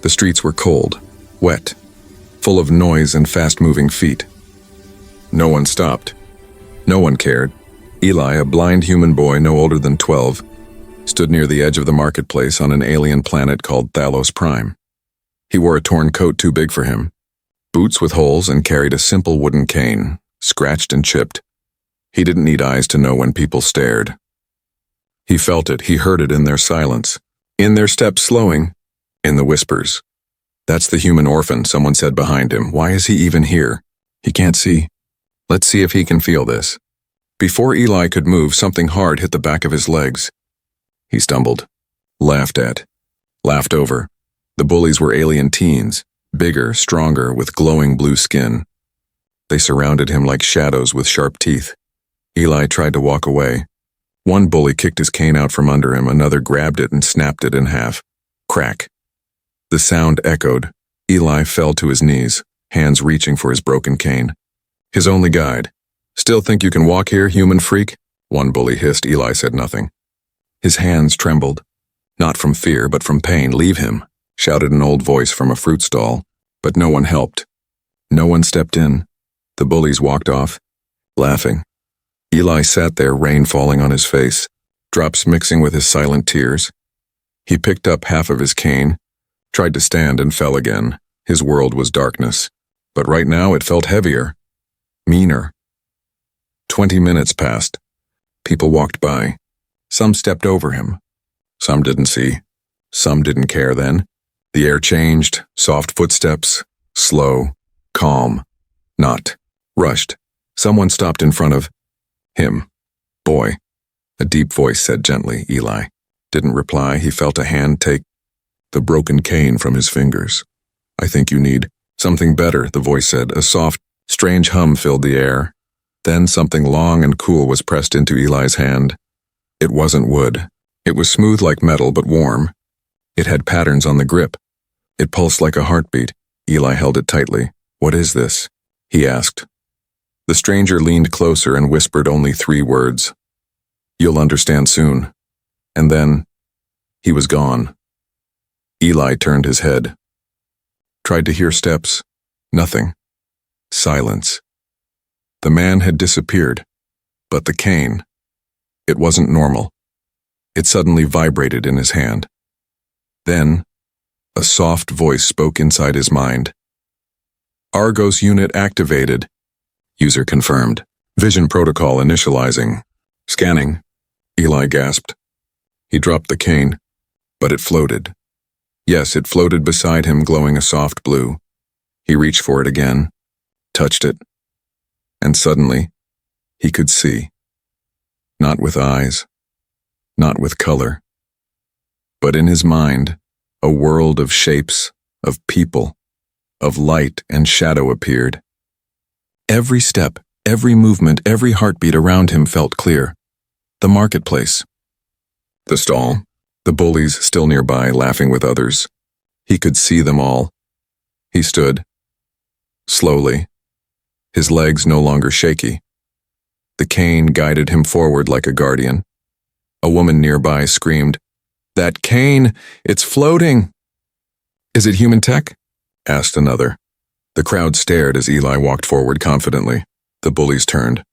The streets were cold, wet, full of noise and fast-moving feet. No one stopped. No one cared. Eli, a blind human boy no older than 12, stood near the edge of the marketplace on an alien planet called Thalos Prime. He wore a torn coat too big for him, boots with holes, and carried a simple wooden cane, scratched and chipped. He didn't need eyes to know when people stared. He felt it, he heard it in their silence, in their steps slowing, in the whispers. "That's the human orphan," someone said behind him. "Why is he even here? He can't see. Let's see if he can feel this." Before Eli could move, something hard hit the back of his legs. He stumbled, laughed at, laughed over. The bullies were alien teens, bigger, stronger, with glowing blue skin. They surrounded him like shadows with sharp teeth. Eli tried to walk away. One bully kicked his cane out from under him, another grabbed it and snapped it in half. Crack. The sound echoed. Eli fell to his knees, hands reaching for his broken cane. His only guide. "Still think you can walk here, human freak?" one bully hissed. Eli said nothing. His hands trembled. Not from fear, but from pain. "Leave him," shouted an old voice from a fruit stall. But no one helped. No one stepped in. The bullies walked off, laughing. Eli sat there, rain falling on his face, drops mixing with his silent tears. He picked up half of his cane, tried to stand, and fell again. His world was darkness. But right now it felt heavier, meaner. 20 minutes passed. People walked by. Some stepped over him. Some didn't see. Some didn't care then. The air changed, soft footsteps, slow, calm, not rushed. Someone stopped in front of him. "Boy," a deep voice said gently. Eli didn't reply. He felt a hand take the broken cane from his fingers. "I think you need something better," the voice said. A soft, strange hum filled the air. Then something long and cool was pressed into Eli's hand. It wasn't wood. It was smooth like metal, but warm. It had patterns on the grip. It pulsed like a heartbeat. Eli held it tightly. "What is this?" he asked. The stranger leaned closer and whispered only 3 words. "You'll understand soon." And then he was gone. Eli turned his head. Tried to hear steps. Nothing. Silence. The man had disappeared. But the cane, it wasn't normal. It suddenly vibrated in his hand. Then, a soft voice spoke inside his mind. "Argos unit activated. User confirmed. Vision protocol initializing. Scanning." Eli gasped. He dropped the cane, but it floated. Yes, it floated beside him, glowing a soft blue. He reached for it again, touched it, and suddenly, he could see. Not with eyes, not with color, but in his mind, a world of shapes, of people, of light and shadow appeared. Every step, every movement, every heartbeat around him felt clear. The marketplace. The stall. The bullies still nearby, laughing with others. He could see them all. He stood, slowly, his legs no longer shaky. The cane guided him forward like a guardian. A woman nearby screamed, "That cane! It's floating!" "Is it human tech?" asked another. The crowd stared as Eli walked forward confidently. The bullies turned.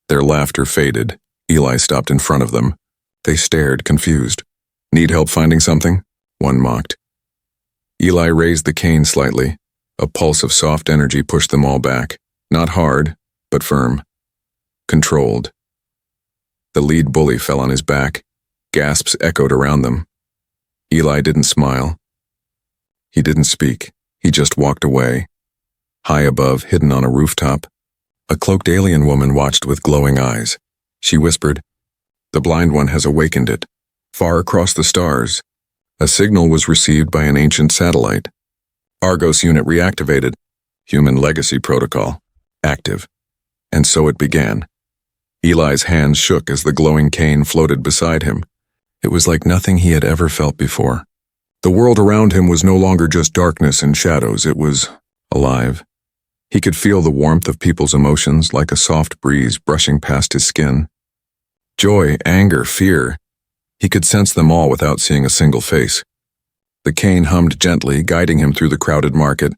Their laughter faded. Eli stopped in front of them. They stared, confused. "Need help finding something?" one mocked. Eli raised the cane slightly. A pulse of soft energy pushed them all back. Not hard, but firm. Controlled. The lead bully fell on his back. Gasps echoed around them. Eli didn't smile. He didn't speak. He just walked away. High above, hidden on a rooftop, a cloaked alien woman watched with glowing eyes. She whispered, "The blind one has awakened it." Far across the stars, a signal was received by an ancient satellite. Argos unit reactivated. Human legacy protocol. Active. And so it began. Eli's hands shook as the glowing cane floated beside him. It was like nothing he had ever felt before. The world around him was no longer just darkness and shadows. It was alive. He could feel the warmth of people's emotions like a soft breeze brushing past his skin. Joy, anger, fear. He could sense them all without seeing a single face. The cane hummed gently, guiding him through the crowded market,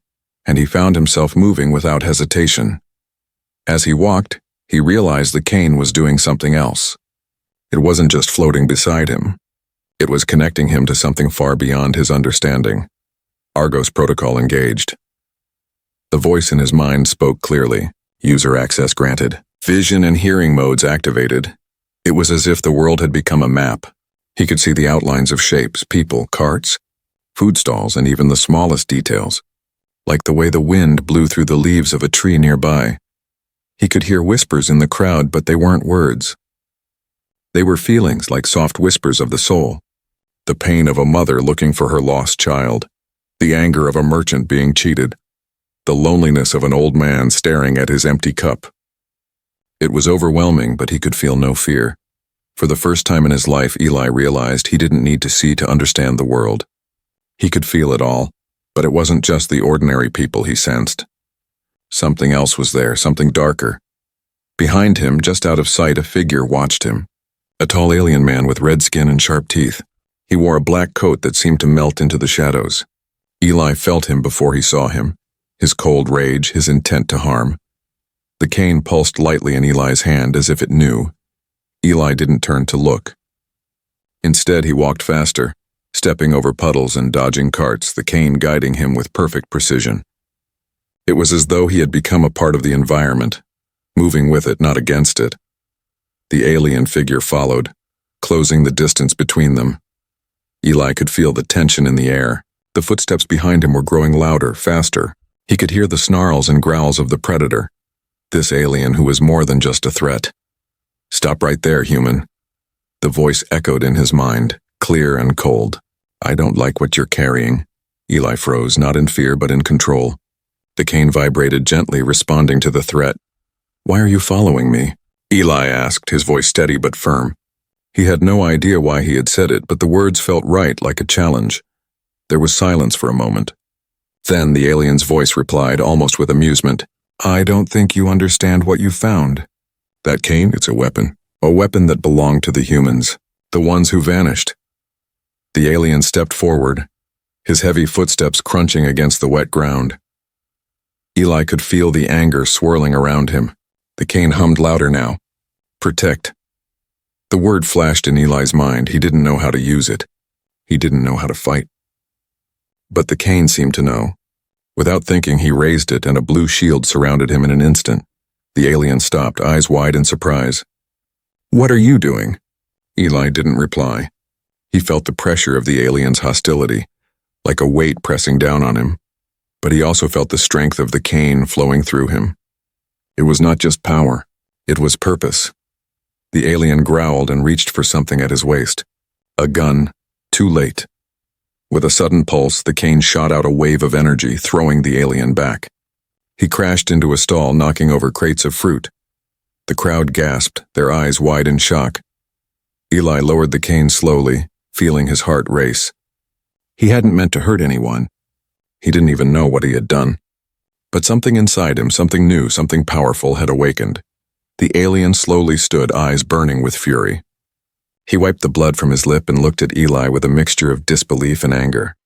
and he found himself moving without hesitation. As he walked, he realized the cane was doing something else. It wasn't just floating beside him. It was connecting him to something far beyond his understanding. Argos protocol engaged. The voice in his mind spoke clearly. User access granted. Vision and hearing modes activated. It was as if the world had become a map. He could see the outlines of shapes, people, carts, food stalls, and even the smallest details, like the way the wind blew through the leaves of a tree nearby. He could hear whispers in the crowd, but they weren't words. They were feelings, like soft whispers of the soul. The pain of a mother looking for her lost child, the anger of a merchant being cheated, the loneliness of an old man staring at his empty cup. It was overwhelming, but he could feel no fear. For the first time in his life, Eli realized he didn't need to see to understand the world. He could feel it all, but it wasn't just the ordinary people he sensed. Something else was there, something darker. Behind him, just out of sight, a figure watched him. A tall alien man with red skin and sharp teeth. He wore a black coat that seemed to melt into the shadows. Eli felt him before he saw him, his cold rage, his intent to harm. The cane pulsed lightly in Eli's hand as if it knew. Eli didn't turn to look. Instead, he walked faster, stepping over puddles and dodging carts, the cane guiding him with perfect precision. It was as though he had become a part of the environment, moving with it, not against it. The alien figure followed, closing the distance between them. Eli could feel the tension in the air. The footsteps behind him were growing louder, faster. He could hear the snarls and growls of the predator, this alien who was more than just a threat. "Stop right there, human." The voice echoed in his mind, clear and cold. "I don't like what you're carrying." Eli froze, not in fear but in control. The cane vibrated gently, responding to the threat. "Why are you following me?" Eli asked, his voice steady but firm. He had no idea why he had said it, but the words felt right, like a challenge. There was silence for a moment. Then the alien's voice replied, almost with amusement. "I don't think you understand what you found. That cane, it's a weapon that belonged to the humans, the ones who vanished." The alien stepped forward, his heavy footsteps crunching against the wet ground. Eli could feel the anger swirling around him. The cane hummed louder now. "Protect." The word flashed in Eli's mind. He didn't know how to use it. He didn't know how to fight. But the cane seemed to know. Without thinking, he raised it, and a blue shield surrounded him in an instant. The alien stopped, eyes wide in surprise. "What are you doing?" Eli didn't reply. He felt the pressure of the alien's hostility, like a weight pressing down on him. But he also felt the strength of the cane flowing through him. It was not just power, it was purpose. The alien growled and reached for something at his waist. A gun, too late. With a sudden pulse, the cane shot out a wave of energy, throwing the alien back. He crashed into a stall, knocking over crates of fruit. The crowd gasped, their eyes wide in shock. Eli lowered the cane slowly, feeling his heart race. He hadn't meant to hurt anyone. He didn't even know what he had done. But something inside him, something new, something powerful, had awakened. The alien slowly stood, eyes burning with fury. He wiped the blood from his lip and looked at Eli with a mixture of disbelief and anger.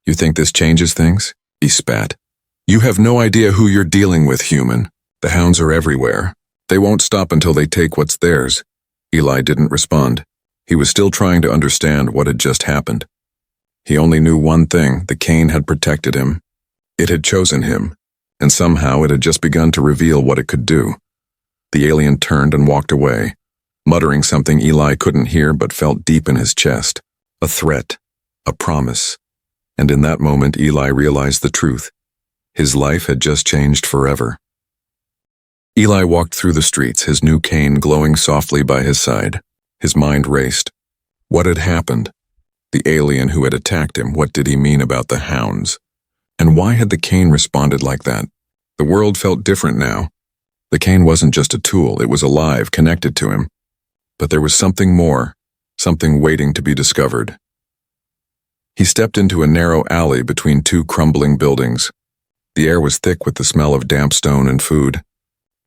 "You think this changes things?" he spat. "You have no idea who you're dealing with, human. The hounds are everywhere. They won't stop until they take what's theirs." Eli didn't respond. He was still trying to understand what had just happened. He only knew one thing: the cane had protected him. It had chosen him, and somehow it had just begun to reveal what it could do. The alien turned and walked away, muttering something Eli couldn't hear but felt deep in his chest. A threat, a promise. And in that moment, Eli realized the truth. His life had just changed forever. Eli walked through the streets, his new cane glowing softly by his side. His mind raced. What had happened? The alien who had attacked him, what did he mean about the hounds? And why had the cane responded like that? The world felt different now. The cane wasn't just a tool, it was alive, connected to him. But there was something more, something waiting to be discovered. He stepped into a narrow alley between two crumbling buildings. The air was thick with the smell of damp stone and food.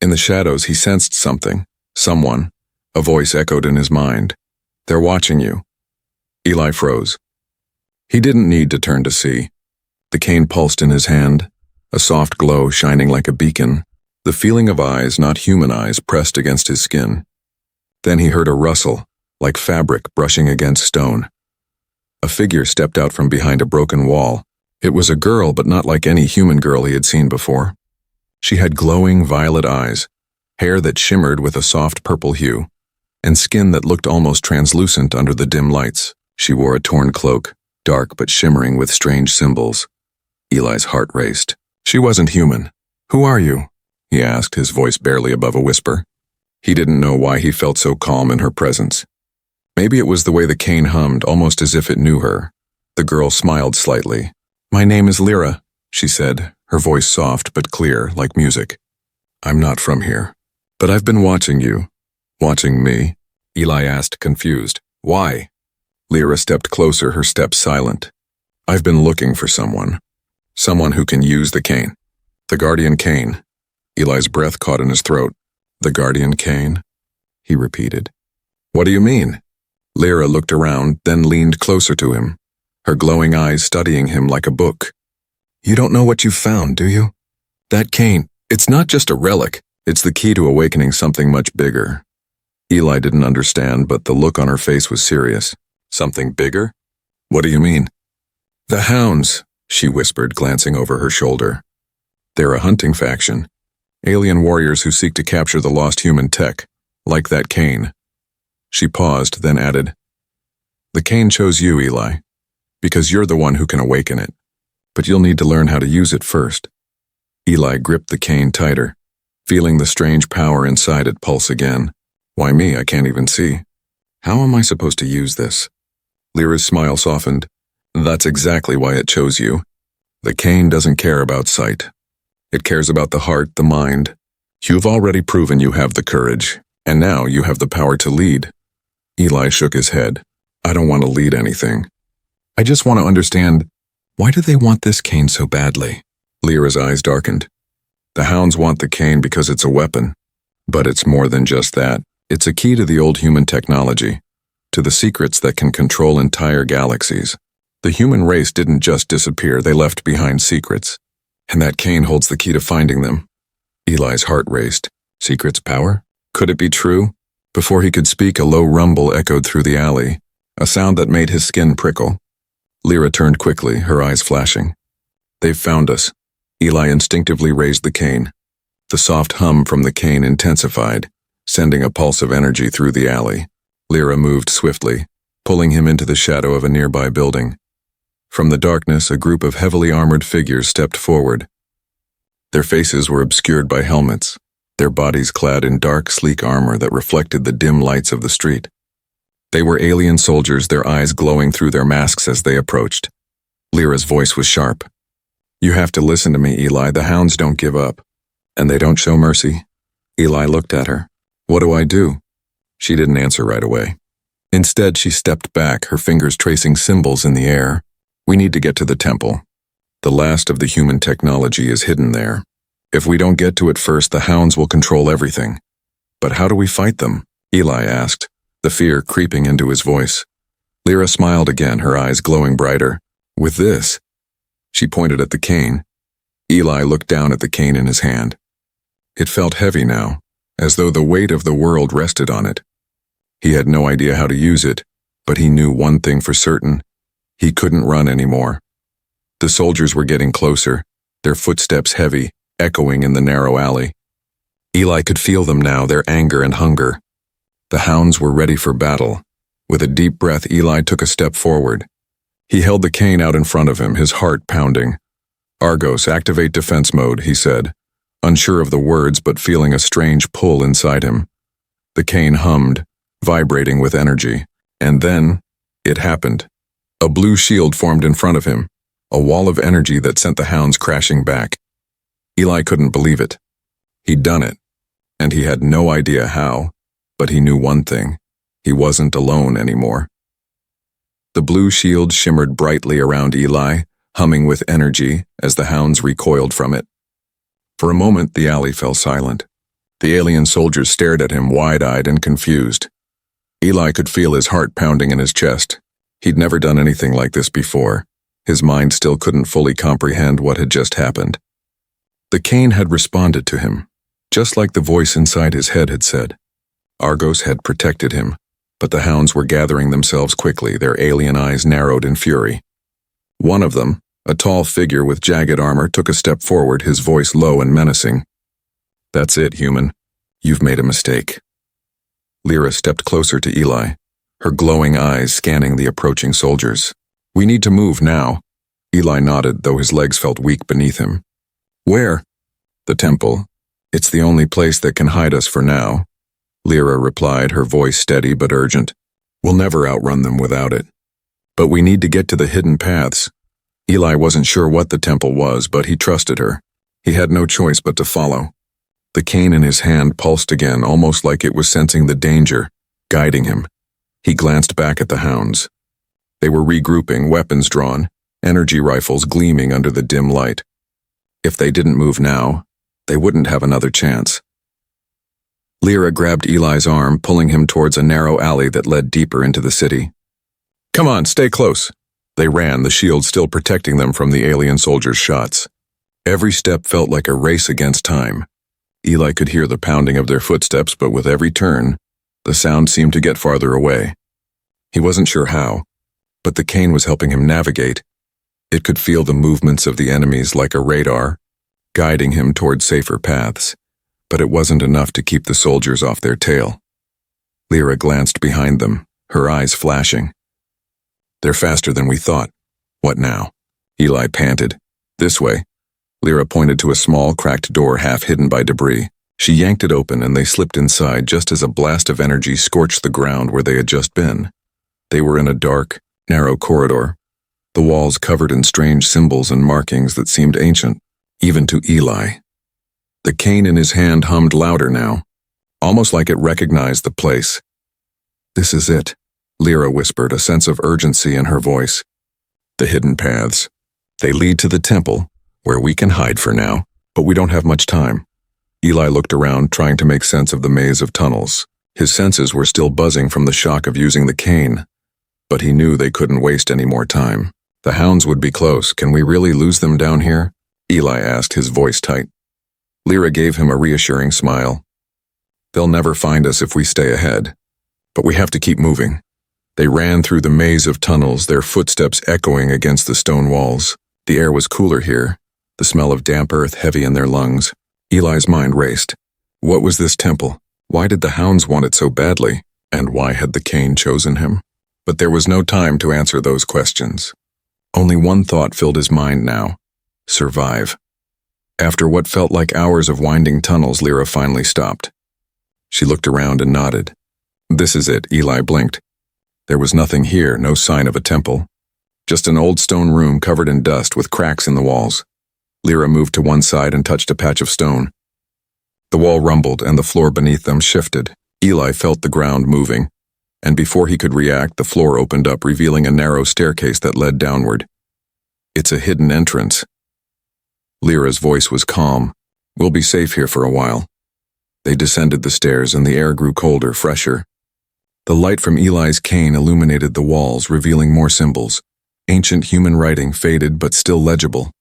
In the shadows, he sensed something, someone. A voice echoed in his mind. "They're watching you." Eli froze. He didn't need to turn to see. The cane pulsed in his hand, a soft glow shining like a beacon, the feeling of eyes, not human eyes, pressed against his skin. Then he heard a rustle, like fabric brushing against stone. A figure stepped out from behind a broken wall. It was a girl, but not like any human girl he had seen before. She had glowing violet eyes, hair that shimmered with a soft purple hue, and skin that looked almost translucent under the dim lights. She wore a torn cloak, dark but shimmering with strange symbols. Eli's heart raced. She wasn't human. "Who are you?" he asked, his voice barely above a whisper. He didn't know why he felt so calm in her presence. Maybe it was the way the cane hummed, almost as if it knew her. The girl smiled slightly. "My name is Lyra," she said, her voice soft but clear, like music. "I'm not from here. But I've been watching you." "Watching me?" Eli asked, confused. "Why?" Lyra stepped closer, her steps silent. "I've been looking for someone. Someone who can use the cane." "The guardian cane." Eli's breath caught in his throat. "The guardian cane?" he repeated. "What do you mean?" Lyra looked around, then leaned closer to him, her glowing eyes studying him like a book. "You don't know what you've found, do you? That cane, it's not just a relic. It's the key to awakening something much bigger." Eli didn't understand, but the look on her face was serious. "Something bigger? What do you mean?" "The hounds," she whispered, glancing over her shoulder. "They're a hunting faction. Alien warriors who seek to capture the lost human tech, like that cane." She paused, then added, "The cane chose you, Eli, because you're the one who can awaken it. But you'll need to learn how to use it first." Eli gripped the cane tighter, feeling the strange power inside it pulse again. "Why me? I can't even see. How am I supposed to use this?" Lyra's smile softened. "That's exactly why it chose you. The cane doesn't care about sight. It cares about the heart, the mind. You've already proven you have the courage, and now you have the power to lead." Eli shook his head. "I don't want to lead anything. I just want to understand, why do they want this cane so badly?" Lyra's eyes darkened. "The hounds want the cane because it's a weapon. But it's more than just that. It's a key to the old human technology, to the secrets that can control entire galaxies. The human race didn't just disappear, they left behind secrets. And that cane holds the key to finding them." Eli's heart raced. Secrets power? Could it be true? Before he could speak, a low rumble echoed through the alley, a sound that made his skin prickle. Lyra turned quickly, her eyes flashing. "They've found us." Eli instinctively raised the cane. The soft hum from the cane intensified, sending a pulse of energy through the alley. Lyra moved swiftly, pulling him into the shadow of a nearby building. From the darkness, a group of heavily armored figures stepped forward. Their faces were obscured by helmets, their bodies clad in dark, sleek armor that reflected the dim lights of the street. They were alien soldiers, their eyes glowing through their masks as they approached. Lyra's voice was sharp. "You have to listen to me, Eli. The hounds don't give up. And they don't show mercy." Eli looked at her. "What do I do?" She didn't answer right away. Instead, she stepped back, her fingers tracing symbols in the air. "We need to get to the temple. The last of the human technology is hidden there. If we don't get to it first, the hounds will control everything." "But how do we fight them?" Eli asked, the fear creeping into his voice. Lyra smiled again, her eyes glowing brighter. "With this." She pointed at the cane. Eli looked down at the cane in his hand. It felt heavy now, as though the weight of the world rested on it. He had no idea how to use it, but he knew one thing for certain. He couldn't run anymore. The soldiers were getting closer, their footsteps heavy, echoing in the narrow alley. Eli could feel them now, their anger and hunger. The hounds were ready for battle. With a deep breath, Eli took a step forward. He held the cane out in front of him, his heart pounding. "Argos, activate defense mode," he said, unsure of the words but feeling a strange pull inside him. The cane hummed, vibrating with energy. And then, it happened. A blue shield formed in front of him, a wall of energy that sent the hounds crashing back. Eli couldn't believe it. He'd done it, and he had no idea how, but he knew one thing. He wasn't alone anymore. The blue shield shimmered brightly around Eli, humming with energy as the hounds recoiled from it. For a moment, the alley fell silent. The alien soldiers stared at him wide-eyed and confused. Eli could feel his heart pounding in his chest. He'd never done anything like this before. His mind still couldn't fully comprehend what had just happened. The cane had responded to him, just like the voice inside his head had said. Argos had protected him, but the hounds were gathering themselves quickly, their alien eyes narrowed in fury. One of them, a tall figure with jagged armor, took a step forward, his voice low and menacing. "That's it, human. You've made a mistake." Lyra stepped closer to Eli, her glowing eyes scanning the approaching soldiers. "We need to move now." Eli nodded, though his legs felt weak beneath him. "Where?" "The temple. It's the only place that can hide us for now," Lyra replied, her voice steady but urgent. "We'll never outrun them without it. But we need to get to the hidden paths." Eli wasn't sure what the temple was, but he trusted her. He had no choice but to follow. The cane in his hand pulsed again, almost like it was sensing the danger, guiding him. He glanced back at the hounds. They were regrouping, weapons drawn, energy rifles gleaming under the dim light. If they didn't move now, they wouldn't have another chance. Lyra grabbed Eli's arm, pulling him towards a narrow alley that led deeper into the city. "Come on, stay close." They ran, the shield still protecting them from the alien soldiers' shots. Every step felt like a race against time. Eli could hear the pounding of their footsteps, but with every turn, the sound seemed to get farther away. He wasn't sure how, but the cane was helping him navigate. It could feel the movements of the enemies like a radar, guiding him toward safer paths, but it wasn't enough to keep the soldiers off their tail. Lyra glanced behind them, her eyes flashing. "They're faster than we thought. What now?" Eli panted. "This way." Lyra pointed to a small, cracked door half hidden by debris. She yanked it open and they slipped inside just as a blast of energy scorched the ground where they had just been. They were in a dark, narrow corridor, the walls covered in strange symbols and markings that seemed ancient, even to Eli. The cane in his hand hummed louder now, almost like it recognized the place. "This is it," Lyra whispered, a sense of urgency in her voice. "The hidden paths. They lead to the temple, where we can hide for now, but we don't have much time." Eli looked around, trying to make sense of the maze of tunnels. His senses were still buzzing from the shock of using the cane, but he knew they couldn't waste any more time. "The hounds would be close. Can we really lose them down here?" Eli asked, his voice tight. Lyra gave him a reassuring smile. "They'll never find us if we stay ahead, but we have to keep moving." They ran through the maze of tunnels, their footsteps echoing against the stone walls. The air was cooler here, the smell of damp earth heavy in their lungs. Eli's mind raced. What was this temple? Why did the hounds want it so badly? And why had the cane chosen him? But there was no time to answer those questions. Only one thought filled his mind now: survive. After what felt like hours of winding tunnels, Lyra finally stopped. She looked around and nodded. "This is it," Eli blinked. There was nothing here, no sign of a temple. Just an old stone room covered in dust with cracks in the walls. Lyra moved to one side and touched a patch of stone. The wall rumbled and the floor beneath them shifted. Eli felt the ground moving, and before he could react, the floor opened up, revealing a narrow staircase that led downward. "It's a hidden entrance." Lyra's voice was calm. "We'll be safe here for a while." They descended the stairs and the air grew colder, fresher. The light from Eli's cane illuminated the walls, revealing more symbols. Ancient human writing, faded but still legible.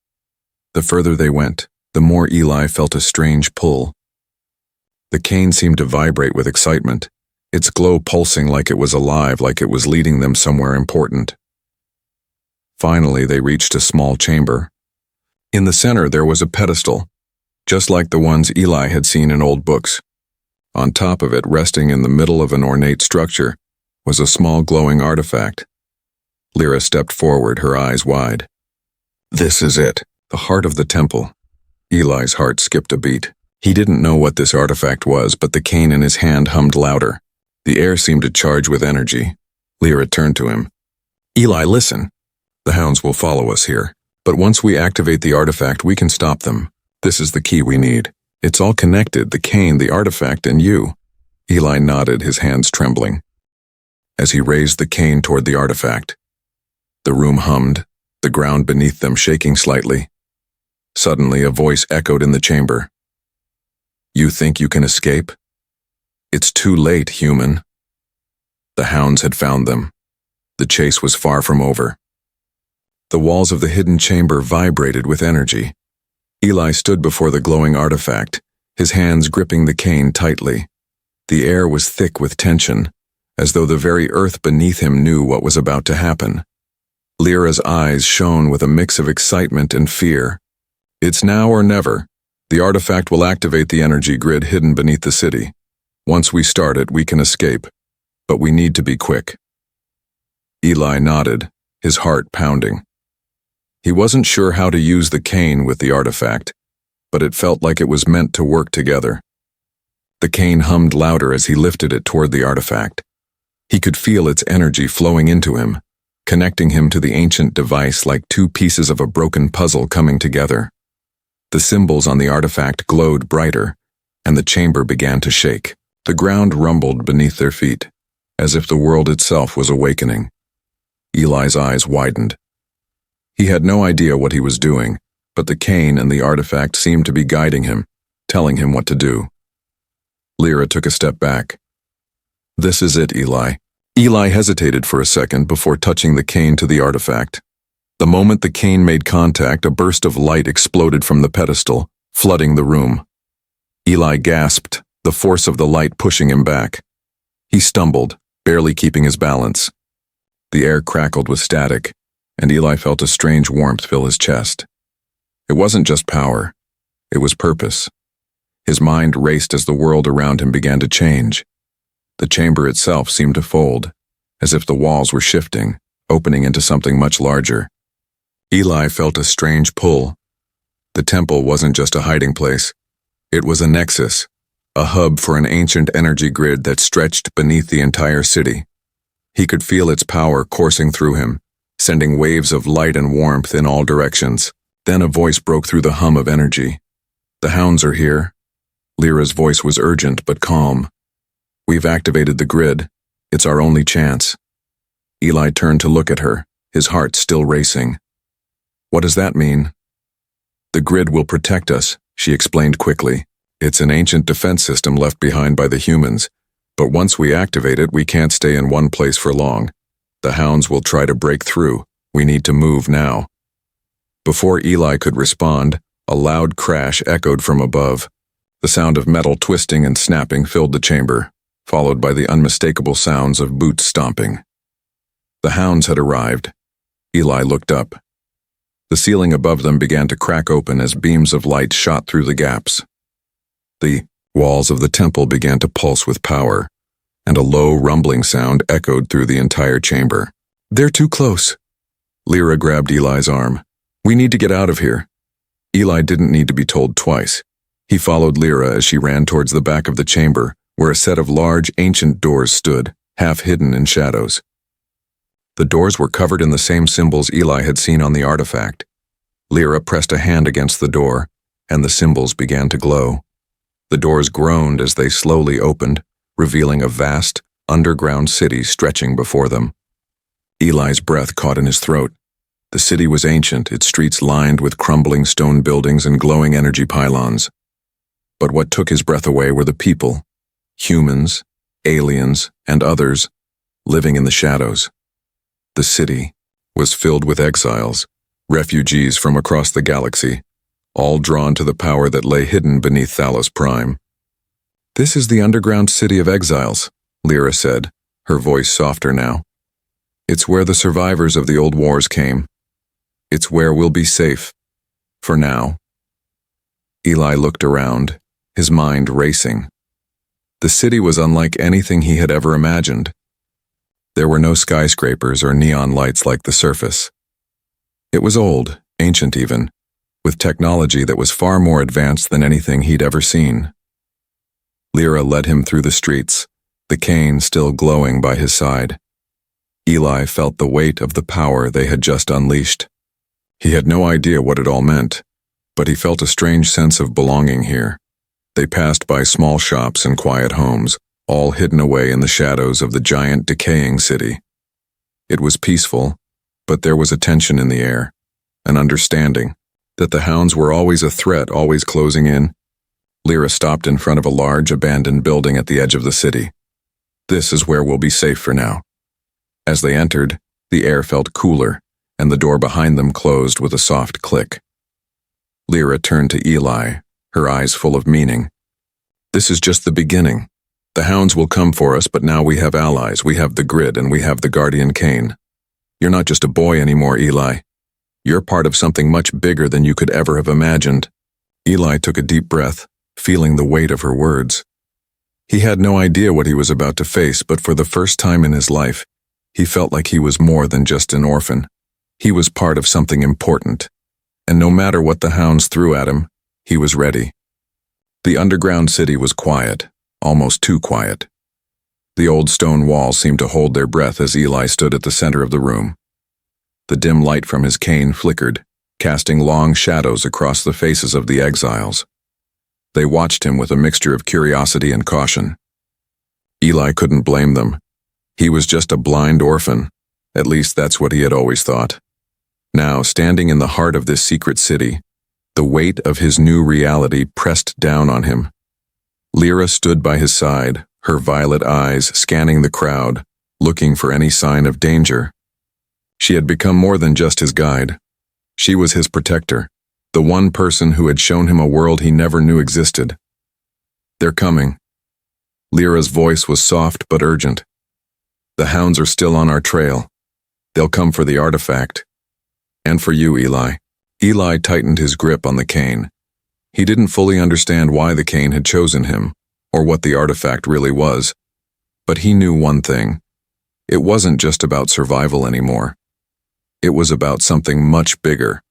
The further they went, the more Eli felt a strange pull. The cane seemed to vibrate with excitement, its glow pulsing like it was alive, like it was leading them somewhere important. Finally, they reached a small chamber. In the center there was a pedestal, just like the ones Eli had seen in old books. On top of it, resting in the middle of an ornate structure, was a small glowing artifact. Lyra stepped forward, her eyes wide. This is it, the heart of the temple. Eli's heart skipped a beat. He didn't know what this artifact was, but the cane in his hand hummed louder. The air seemed to charge with energy. Lyra turned to him. "Eli, listen. The hounds will follow us here, but once we activate the artifact, we can stop them. This is the key we need. It's all connected, the cane, the artifact, and you." Eli nodded, his hands trembling. As he raised the cane toward the artifact, the room hummed, the ground beneath them shaking slightly. Suddenly, a voice echoed in the chamber. "You think you can escape? It's too late, human." The hounds had found them. The chase was far from over. The walls of the hidden chamber vibrated with energy. Eli stood before the glowing artifact, his hands gripping the cane tightly. The air was thick with tension, as though the very earth beneath him knew what was about to happen. Lyra's eyes shone with a mix of excitement and fear. It's now or never. The artifact will activate the energy grid hidden beneath the city. Once we start it, we can escape, but we need to be quick. Eli nodded, his heart pounding. He wasn't sure how to use the cane with the artifact, but it felt like it was meant to work together. The cane hummed louder as he lifted it toward the artifact. He could feel its energy flowing into him, connecting him to the ancient device like two pieces of a broken puzzle coming together. The symbols on the artifact glowed brighter, and the chamber began to shake. The ground rumbled beneath their feet, as if the world itself was awakening. Eli's eyes widened. He had no idea what he was doing, but the cane and the artifact seemed to be guiding him, telling him what to do. Lyra took a step back. This is it, Eli. Eli hesitated for a second before touching the cane to the artifact. The moment the cane made contact, a burst of light exploded from the pedestal, flooding the room. Eli gasped, the force of the light pushing him back. He stumbled, barely keeping his balance. The air crackled with static, and Eli felt a strange warmth fill his chest. It wasn't just power, it was purpose. His mind raced as the world around him began to change. The chamber itself seemed to fold, as if the walls were shifting, opening into something much larger. Eli felt a strange pull. The temple wasn't just a hiding place. It was a nexus, a hub for an ancient energy grid that stretched beneath the entire city. He could feel its power coursing through him, sending waves of light and warmth in all directions. Then a voice broke through the hum of energy. The hounds are here. Lyra's voice was urgent but calm. We've activated the grid. It's our only chance. Eli turned to look at her, his heart still racing. What does that mean? The grid will protect us, she explained quickly. It's an ancient defense system left behind by the humans, but once we activate it, we can't stay in one place for long. The hounds will try to break through. We need to move now. Before Eli could respond, a loud crash echoed from above. The sound of metal twisting and snapping filled the chamber, followed by the unmistakable sounds of boots stomping. The hounds had arrived. Eli looked up. The ceiling above them began to crack open as beams of light shot through the gaps. The walls of the temple began to pulse with power, and a low rumbling sound echoed through the entire chamber. They're too close. Lyra grabbed Eli's arm. We need to get out of here. Eli didn't need to be told twice. He followed Lyra as she ran towards the back of the chamber, where a set of large, ancient doors stood, half hidden in shadows. The doors were covered in the same symbols Eli had seen on the artifact. Lyra pressed a hand against the door, and the symbols began to glow. The doors groaned as they slowly opened, revealing a vast, underground city stretching before them. Eli's breath caught in his throat. The city was ancient, its streets lined with crumbling stone buildings and glowing energy pylons. But what took his breath away were the people, humans, aliens, and others, living in the shadows. The city was filled with exiles, refugees from across the galaxy, all drawn to the power that lay hidden beneath Thalos Prime. This is the underground city of exiles, Lyra said, her voice softer now. It's where the survivors of the old wars came. It's where we'll be safe. For now. Eli looked around, his mind racing. The city was unlike anything he had ever imagined. There were no skyscrapers or neon lights like the surface. It was old, ancient even, with technology that was far more advanced than anything he'd ever seen. Lyra led him through the streets, the cane still glowing by his side. Eli felt the weight of the power they had just unleashed. He had no idea what it all meant, but he felt a strange sense of belonging here. They passed by small shops and quiet homes, all hidden away in the shadows of the giant, decaying city. It was peaceful, but there was a tension in the air, an understanding that the hounds were always a threat, always closing in. Lyra stopped in front of a large, abandoned building at the edge of the city. This is where we'll be safe for now. As they entered, The air felt cooler, and the door behind them closed with a soft click. Lyra turned to Eli, her eyes full of meaning. This is just the beginning. The hounds will come for us, but now we have allies, we have the grid, and we have the guardian Cain. You're not just a boy anymore, Eli. You're part of something much bigger than you could ever have imagined. Eli took a deep breath, feeling the weight of her words. He had no idea what he was about to face, but for the first time in his life, he felt like he was more than just an orphan. He was part of something important, and no matter what the hounds threw at him, he was ready. The underground city was quiet, almost too quiet. The old stone walls seemed to hold their breath as Eli stood at the center of the room. The dim light from his cane flickered, casting long shadows across the faces of the exiles. They watched him with a mixture of curiosity and caution. Eli couldn't blame them. He was just a blind orphan. At least that's what he had always thought. Now, standing in the heart of this secret city, the weight of his new reality pressed down on him. Lyra stood by his side, her violet eyes scanning the crowd, looking for any sign of danger. She had become more than just his guide. She was his protector, the one person who had shown him a world he never knew existed. They're coming. Lyra's voice was soft but urgent. The hounds are still on our trail. They'll come for the artifact. And for you, Eli. Eli tightened his grip on the cane. He didn't fully understand why the cane had chosen him, or what the artifact really was. But he knew one thing. It wasn't just about survival anymore. It was about something much bigger.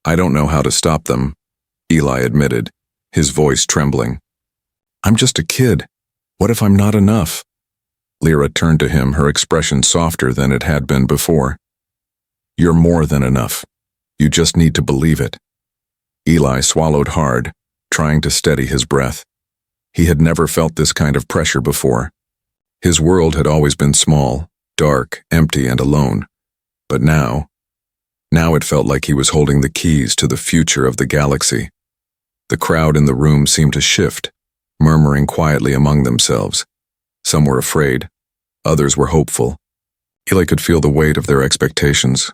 I don't know how to stop them, Eli admitted, his voice trembling. I'm just a kid. What if I'm not enough? Lyra turned to him, her expression softer than it had been before. You're more than enough. You just need to believe it. Eli swallowed hard, trying to steady his breath. He had never felt this kind of pressure before. His world had always been small, dark, empty, and alone. But now it felt like he was holding the keys to the future of the galaxy. The crowd in the room seemed to shift, murmuring quietly among themselves. Some were afraid, others were hopeful. Eli could feel the weight of their expectations.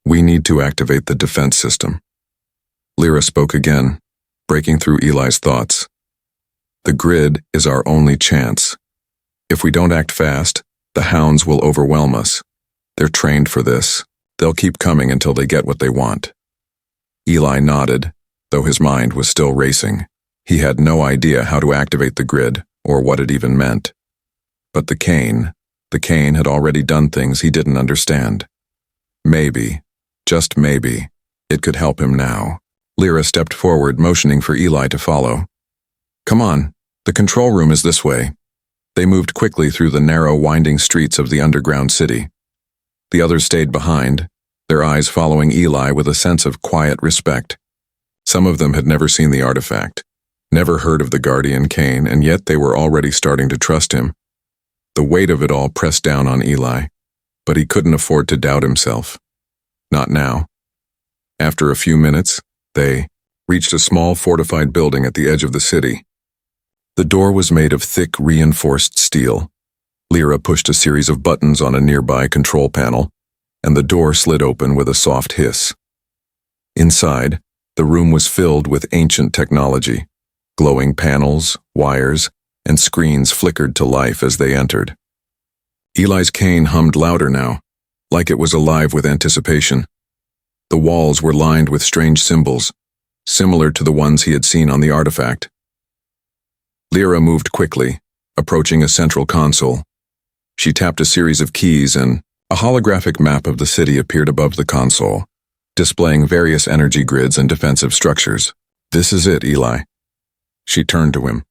We need to activate the defense system. Lyra spoke again, breaking through Eli's thoughts. The grid is our only chance. If we don't act fast, the hounds will overwhelm us. They're trained for this. They'll keep coming until they get what they want. Eli nodded, though his mind was still racing. He had no idea how to activate the grid, or what it even meant. But the cane had already done things he didn't understand. Maybe, just maybe, it could help him now. Lyra stepped forward, motioning for Eli to follow. Come on, the control room is this way. They moved quickly through the narrow, winding streets of the underground city. The others stayed behind, their eyes following Eli with a sense of quiet respect. Some of them had never seen the artifact, never heard of the guardian Cain, and yet they were already starting to trust him. The weight of it all pressed down on Eli, but he couldn't afford to doubt himself. Not now. After a few minutes, they reached a small fortified building at the edge of the city. The door was made of thick, reinforced steel. Lyra pushed a series of buttons on a nearby control panel, and the door slid open with a soft hiss. Inside, the room was filled with ancient technology. Glowing panels, wires, and screens flickered to life as they entered. Eli's cane hummed louder now, like it was alive with anticipation. The walls were lined with strange symbols, similar to the ones he had seen on the artifact. Lyra moved quickly, approaching a central console. She tapped a series of keys and a holographic map of the city appeared above the console, displaying various energy grids and defensive structures. This is it, Eli. She turned to him.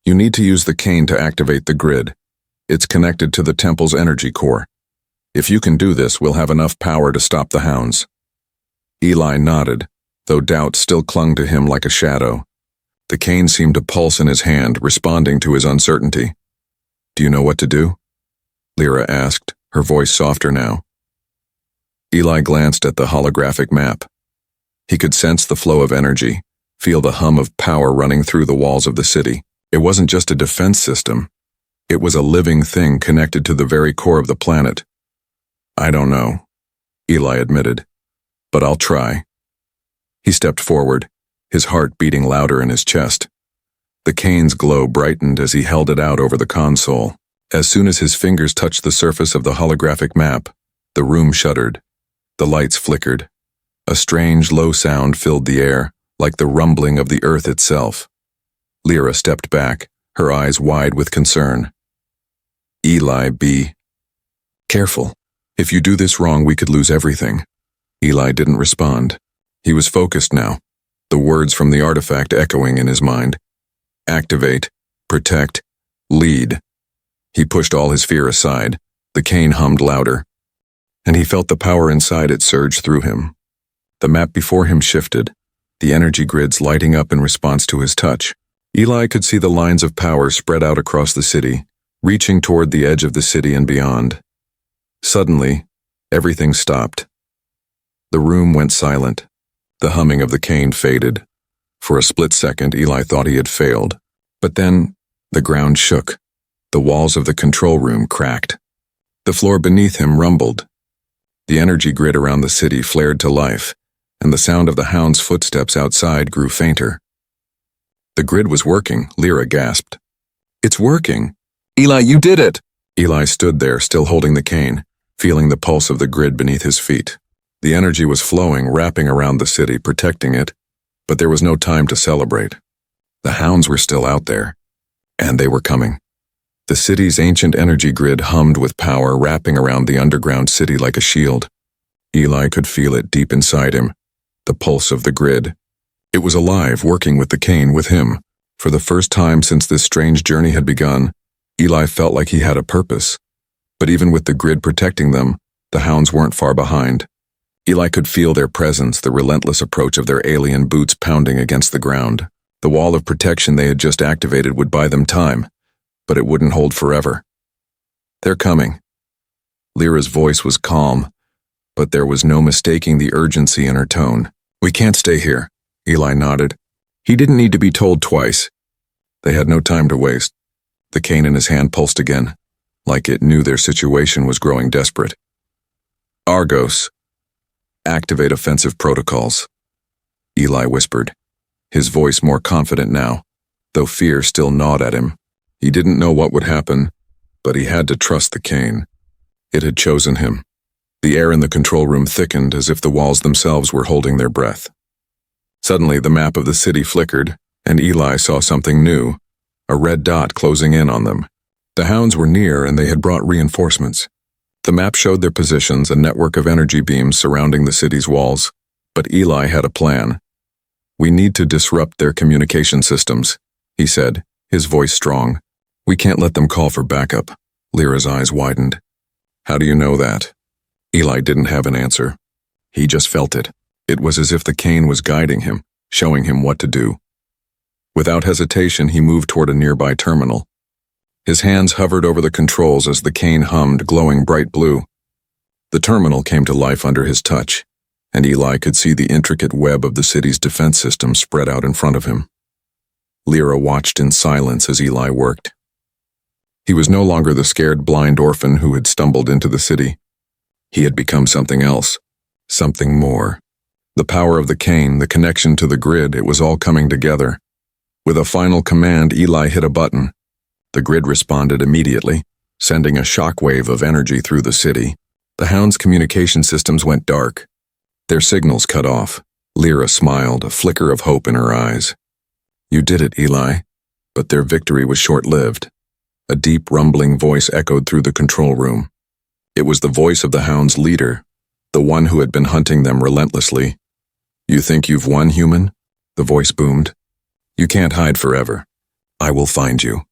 You need to use the cane to activate the grid. It's connected to the temple's energy core. If you can do this, we'll have enough power to stop the hounds. Eli nodded, though doubt still clung to him like a shadow. The cane seemed to pulse in his hand, responding to his uncertainty. Do you know what to do? Lyra asked, her voice softer now. Eli glanced at the holographic map. He could sense the flow of energy, feel the hum of power running through the walls of the city. It wasn't just a defense system. It was a living thing connected to the very core of the planet. I don't know, Eli admitted, but I'll try. He stepped forward, his heart beating louder in his chest. The cane's glow brightened as he held it out over the console. As soon as his fingers touched the surface of the holographic map, the room shuddered. The lights flickered. A strange, low sound filled the air, like the rumbling of the earth itself. Lyra stepped back, her eyes wide with concern. Eli, be careful. If you do this wrong, we could lose everything. Eli didn't respond. He was focused now, the words from the artifact echoing in his mind. Activate, protect, lead. He pushed all his fear aside. The cane hummed louder, and he felt the power inside it surge through him. The map before him shifted, the energy grids lighting up in response to his touch. Eli could see the lines of power spread out across the city, reaching toward the edge of the city and beyond. Suddenly, everything stopped. The room went silent. The humming of the cane faded. For a split second, Eli thought he had failed. But then, the ground shook. The walls of the control room cracked. The floor beneath him rumbled. The energy grid around the city flared to life, and the sound of the hound's footsteps outside grew fainter. The grid was working, Lyra gasped. It's working! Eli, you did it! Eli stood there, still holding the cane, feeling the pulse of the grid beneath his feet. The energy was flowing, wrapping around the city, protecting it, but there was no time to celebrate. The hounds were still out there, and they were coming. The city's ancient energy grid hummed with power, wrapping around the underground city like a shield. Eli could feel it deep inside him, the pulse of the grid. It was alive, working with the cane with him. For the first time since this strange journey had begun, Eli felt like he had a purpose. But even with the grid protecting them, the hounds weren't far behind. Eli could feel their presence, the relentless approach of their alien boots pounding against the ground. The wall of protection they had just activated would buy them time, but it wouldn't hold forever. They're coming. Lyra's voice was calm, but there was no mistaking the urgency in her tone. We can't stay here, Eli nodded. He didn't need to be told twice. They had no time to waste. The cane in his hand pulsed again, like it knew their situation was growing desperate. Argos. Activate offensive protocols, Eli whispered, his voice more confident now, though fear still gnawed at him. He didn't know what would happen, but he had to trust the cane. It had chosen him. The air in the control room thickened as if the walls themselves were holding their breath. Suddenly, the map of the city flickered, and Eli saw something new, a red dot closing in on them. The hounds were near, and they had brought reinforcements. The map showed their positions, a network of energy beams surrounding the city's walls, but Eli had a plan. We need to disrupt their communication systems, he said, his voice strong. We can't let them call for backup. Lyra's eyes widened. How do you know that? Eli didn't have an answer. He just felt it. It was as if the cane was guiding him, showing him what to do. Without hesitation, he moved toward a nearby terminal. His hands hovered over the controls as the cane hummed, glowing bright blue. The terminal came to life under his touch, and Eli could see the intricate web of the city's defense system spread out in front of him. Lyra watched in silence as Eli worked. He was no longer the scared blind orphan who had stumbled into the city. He had become something else, something more. The power of the cane, the connection to the grid, it was all coming together. With a final command, Eli hit a button. The grid responded immediately, sending a shockwave of energy through the city. The hounds' communication systems went dark. Their signals cut off. Lyra smiled, a flicker of hope in her eyes. You did it, Eli. But their victory was short-lived. A deep, rumbling voice echoed through the control room. It was the voice of the hound's leader, the one who had been hunting them relentlessly. You think you've won, human? The voice boomed. You can't hide forever. I will find you.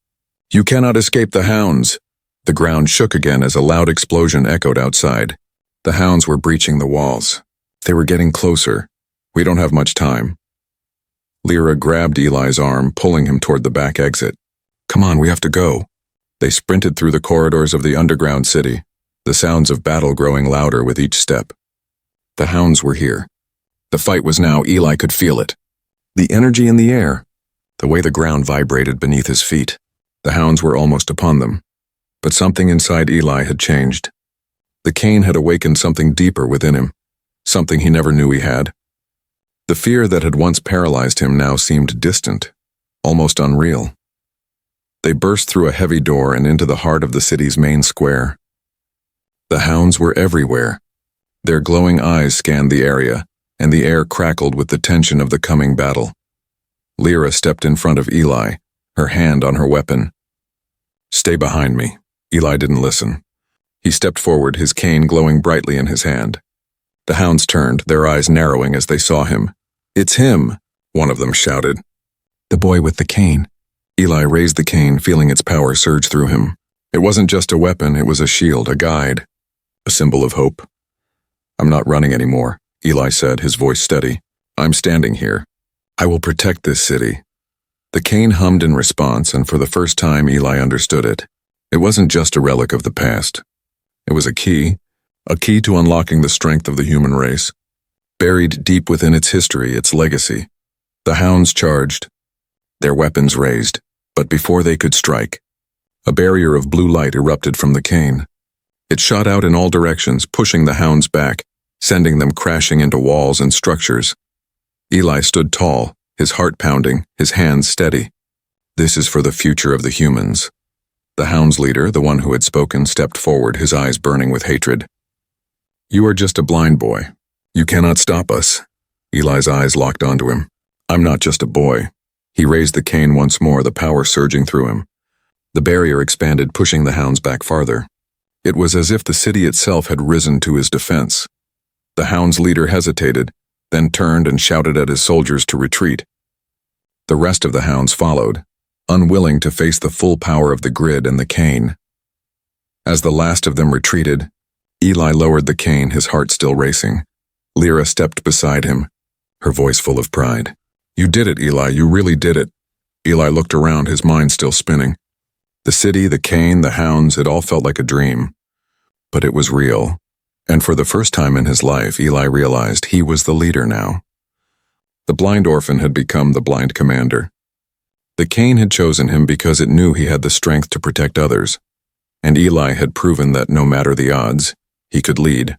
You cannot escape the hounds. The ground shook again as a loud explosion echoed outside. The hounds were breaching the walls. They were getting closer. We don't have much time. Lyra grabbed Eli's arm, pulling him toward the back exit. Come on, we have to go. They sprinted through the corridors of the underground city, the sounds of battle growing louder with each step. The hounds were here. The fight was now. Eli could feel it. The energy in the air, the way the ground vibrated beneath his feet. The hounds were almost upon them, but something inside Eli had changed. The cane had awakened something deeper within him, something he never knew he had. The fear that had once paralyzed him now seemed distant, almost unreal. They burst through a heavy door and into the heart of the city's main square. The hounds were everywhere. Their glowing eyes scanned the area, and the air crackled with the tension of the coming battle. Lyra stepped in front of Eli, her hand on her weapon. "Stay behind me." Eli didn't listen. He stepped forward, his cane glowing brightly in his hand. The hounds turned, their eyes narrowing as they saw him. "It's him!" one of them shouted. "The boy with the cane." Eli raised the cane, feeling its power surge through him. It wasn't just a weapon, it was a shield, a guide, a symbol of hope. "I'm not running anymore," Eli said, his voice steady. "I'm standing here. I will protect this city." The cane hummed in response, and for the first time Eli understood it. It wasn't just a relic of the past. It was a key to unlocking the strength of the human race. Buried deep within its history, its legacy. The hounds charged, their weapons raised, but before they could strike, a barrier of blue light erupted from the cane. It shot out in all directions, pushing the hounds back, sending them crashing into walls and structures. Eli stood tall, his heart pounding, his hands steady. "This is for the future of the humans." The hound's leader, the one who had spoken, stepped forward, his eyes burning with hatred. "You are just a blind boy. You cannot stop us." Eli's eyes locked onto him. "I'm not just a boy." He raised the cane once more, the power surging through him. The barrier expanded, pushing the hounds back farther. It was as if the city itself had risen to his defense. The hound's leader hesitated, then turned and shouted at his soldiers to retreat. The rest of the hounds followed, unwilling to face the full power of the grid and the cane. As the last of them retreated, Eli lowered the cane, his heart still racing. Lyra stepped beside him, her voice full of pride. "You did it, Eli, you really did it." Eli looked around, his mind still spinning. The city, the cane, the hounds, it all felt like a dream. But it was real, and for the first time in his life, Eli realized he was the leader now. The blind orphan had become the blind commander. The cane had chosen him because it knew he had the strength to protect others, and Eli had proven that no matter the odds, he could lead.